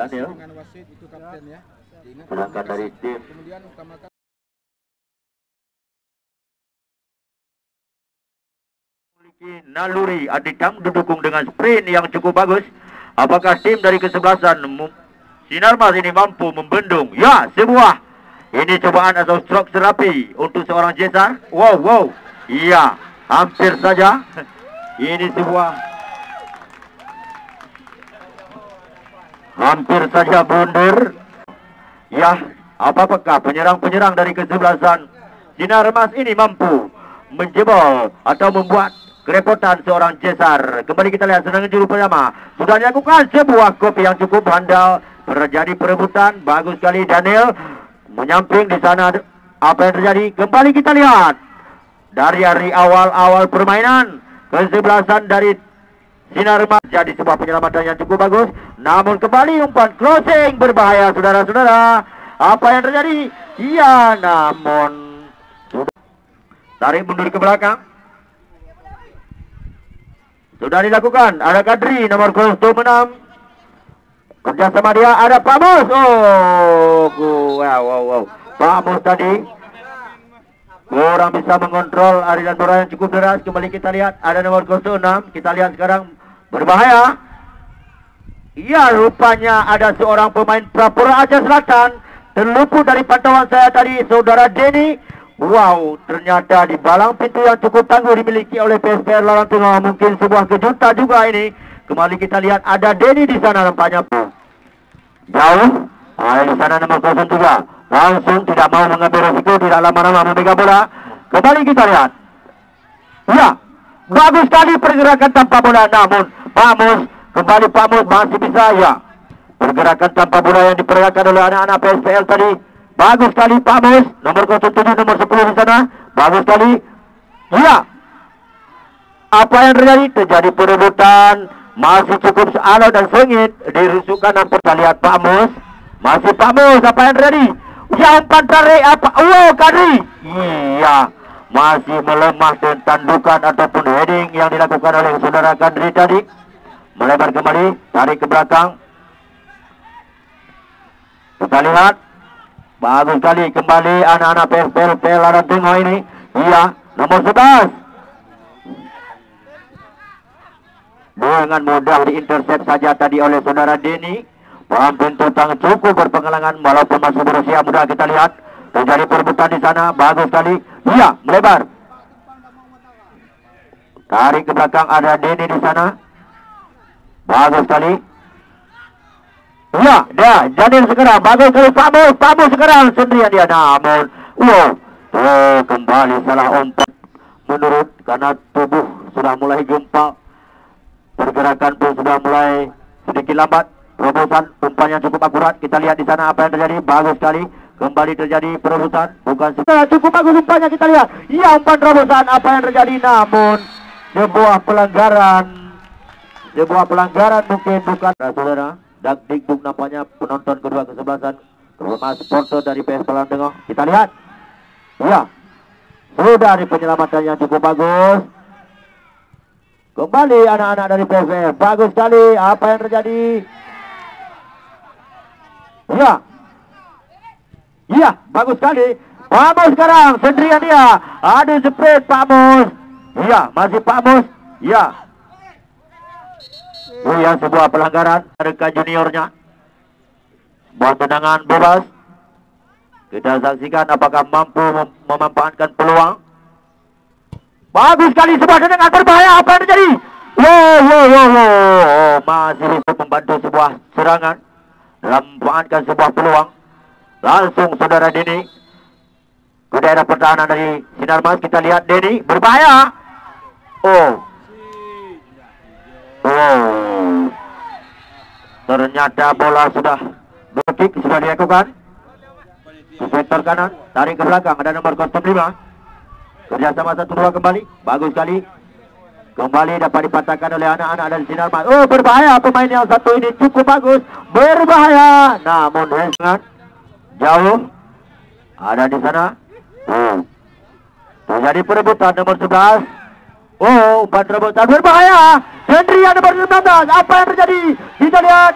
Daniel berangkat dari tim memiliki naluri adikam didukung dengan sprint yang cukup bagus. Apakah tim dari kesebelasan Sinarmas ini mampu membendung? Ya, sebuah ini cobaan atau stroke terapi untuk seorang Jesar. Wow, iya, hampir saja. Ini sebuah hampir saja blunder. Ya, apakah penyerang-penyerang dari kesebelasan Sinarmas ini mampu menjebol atau membuat kerepotan seorang Cesar? Kembali kita lihat sedang juru pertama sudah dilakukan sebuah kopi yang cukup handal. Terjadi perebutan, bagus sekali Daniel menyamping di sana. Apa yang terjadi? Kembali kita lihat dari awal permainan kesebelasan dari Sinarmas jadi sebuah penyelamatan yang cukup bagus. Namun kembali umpan crossing berbahaya, saudara-saudara. Apa yang terjadi? Iya, namun tarik mundur ke belakang. Sudah dilakukan. Ada Kadri nomor kostum 6. Kerjasama dia ada Pak Mus. Wow. Pak Mus tadi kurang bisa mengontrol aliran bola yang cukup deras. Kembali kita lihat ada nomor kostum 6. Kita lihat sekarang berbahaya. Iya, rupanya ada seorang pemain Prapura Aceh Selatan terluput dari pantauan saya tadi, saudara Denny. Wow, ternyata di balang pintu yang cukup tangguh dimiliki oleh PSPR Larang Tengah. Mungkin sebuah kejutan juga ini. Kembali kita lihat ada Denny di sana nampaknya. Jauh, ada di sana nomor 03. Langsung tidak mau mengambil resiko, tidak lama-lama memegang bola. Kembali kita lihat. Ya, bagus sekali pergerakan tanpa bola, namun Pak Mus, kembali Pak Mus masih bisa ya. Pergerakan tanpa bola yang diperagakan oleh anak-anak PSPL tadi. Bagus sekali Pak Mus, nomor 07, nomor 10 di sana. Bagus sekali. Ya. Apa yang terjadi? Terjadi perebutan. Masih cukup alot dan sengit. Dirusukkan dan kita lihat Pak Mus. Masih Pak Mus, apa yang terjadi? Ya, umpan tarik apa? Wow, Kadri. Iya. Masih melemah dan tandukan ataupun heading yang dilakukan oleh saudara Kadri tadi. Melebar kembali, tarik ke belakang. Kita lihat. Bagus sekali kembali anak-anak PSPL Larang Tengah ini. Iya, nomor 11. Dengan mudah diintersep saja tadi oleh saudara Denny. Paham pintu tang cukup berpengalaman walaupun masih berusia muda. Kita lihat terjadi perebutan di sana. Bagus sekali. Iya, melebar. Tarik ke belakang ada Denny di sana. Bagus sekali. Ya, dia Janil sekarang bagus sekali Pak Mus sekarang sendirian dia, namun kembali salah umpan menurut karena tubuh sudah mulai gempa, pergerakan pun sudah mulai sedikit lambat. Terobosan umpannya cukup akurat. Kita lihat di sana apa yang terjadi. Bagus sekali kembali terjadi perobosan, bukan cukup bagus umpannya. Kita lihat ya, umpan terobosan apa yang terjadi, namun sebuah pelanggaran mungkin bukan saudara. Dagdikduk nampaknya penonton kedua kesebelasan terutama supporter dari PS Palembang. Kita lihat. Ya. Sudah di penyelamatan yang cukup bagus. Kembali anak-anak dari PSM. Bagus sekali. Apa yang terjadi? Ya. Iya, bagus sekali. Pak Mus sekarang sendirian dia. Ada sprint Pak Mus. Iya, masih Pak Mus. Iya. Iya, sebuah pelanggaran rekan juniornya. Buat tendangan bebas. Kita saksikan apakah mampu memanfaatkan peluang. Bagus sekali sebuah tendangan berbahaya. Apa yang terjadi? Wow. Masih bisa membantu sebuah serangan dalam memanfaatkan sebuah peluang. Langsung saudara Denny ke daerah pertahanan dari Sinarmas. Kita lihat Denny berbahaya. Ternyata bola sudah berkick, sudah dilakukan. Sektor kanan, tarik ke belakang, ada nomor 05. Kerjasama 1-2 kembali, bagus sekali. Kembali dapat dipatahkan oleh anak-anak dari Sinarmas. Berbahaya pemain yang satu ini, cukup bagus. Berbahaya, namun sangat jauh. Ada di sana. Terjadi perebutan nomor 11. Umpan rebutan berbahaya. Hendria nomor 19. Apa yang terjadi? Kita lihat.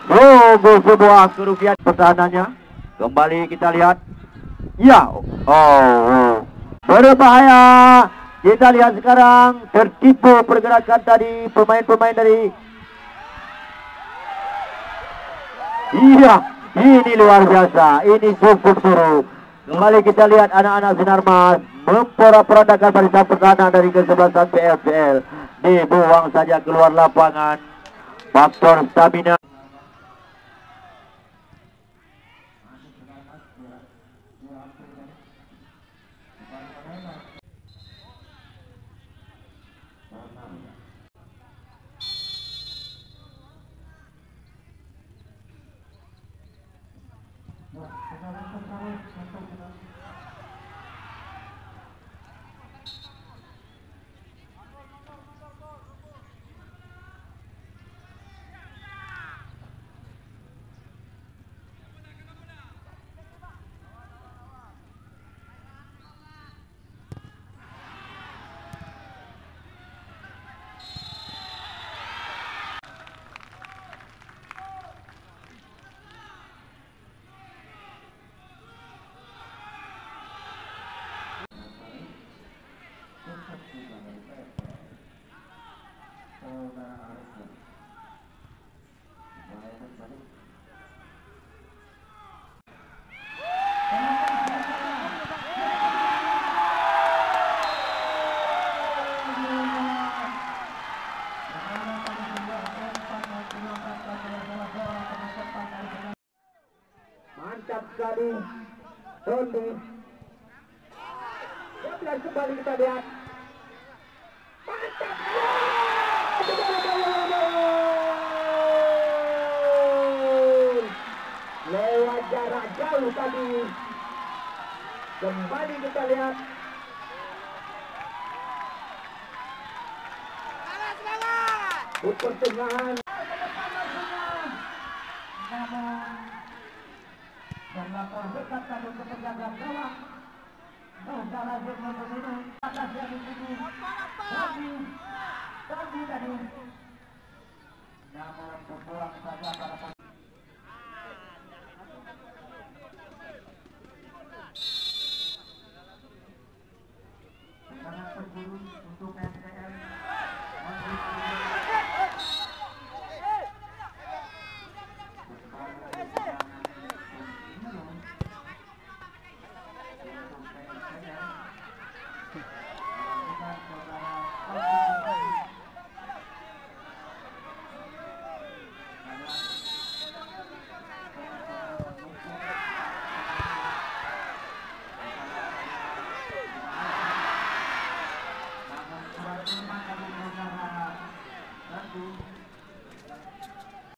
Sungguh sebuah kerugian pertahanannya. Kembali kita lihat. Ya. Berbahaya. Kita lihat sekarang tertipu pergerakan tadi pemain-pemain dari. Iya, ini luar biasa. Ini cukup seru. Kembali kita lihat anak-anak Sinarmas memporak-porandakan barisan pertahanan dari kesebelasan PFPL. Dibuang saja keluar lapangan. Faktor stamina. Mantap sekali. Ronde. Kembali kita lihat. Mantap. Lewat jarak jauh tadi. Kembali kita lihat. Pertengahan. Dan lapor dekat pada penjaga gawang. Sudah lanjut membunuh atas yang ini. Tadi. Namun terpulang saja pada sangat berburu untuk SDM.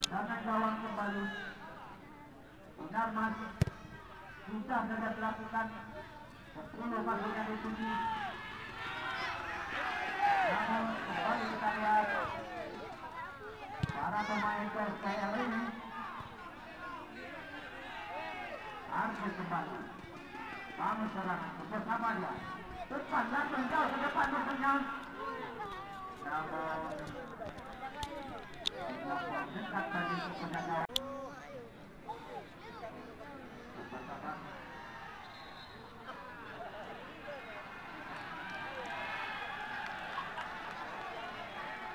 Karena gawang kembali Sinarmas sudah dapat dilakukan 10 masuk dari 7. Namun kembali kita lihat para pemain PSKL ini harus kembali bangun serangan bersama dia depan langsung jauh ke depan musuhnya namun dekat tadi kepada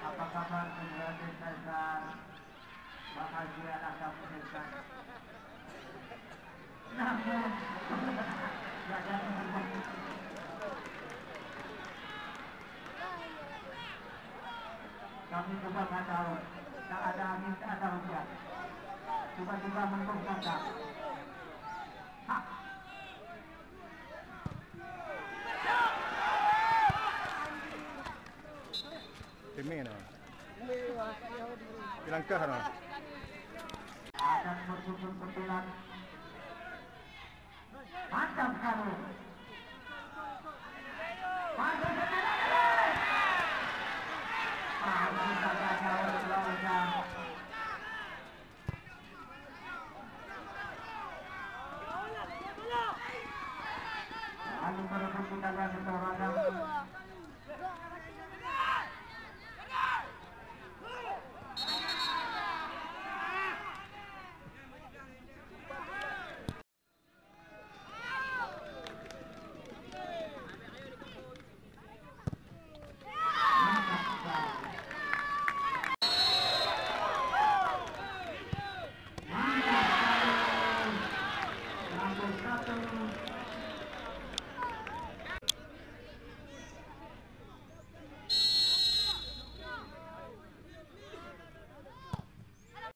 apa kabar saudara Cesar bahagia akan mendengar namun kami juga nggak tahu tak ada angin tak ada hujan tiba-tiba mendung datang Timing na. Ilang kah na? Ada bersusun-susunan mantap sekali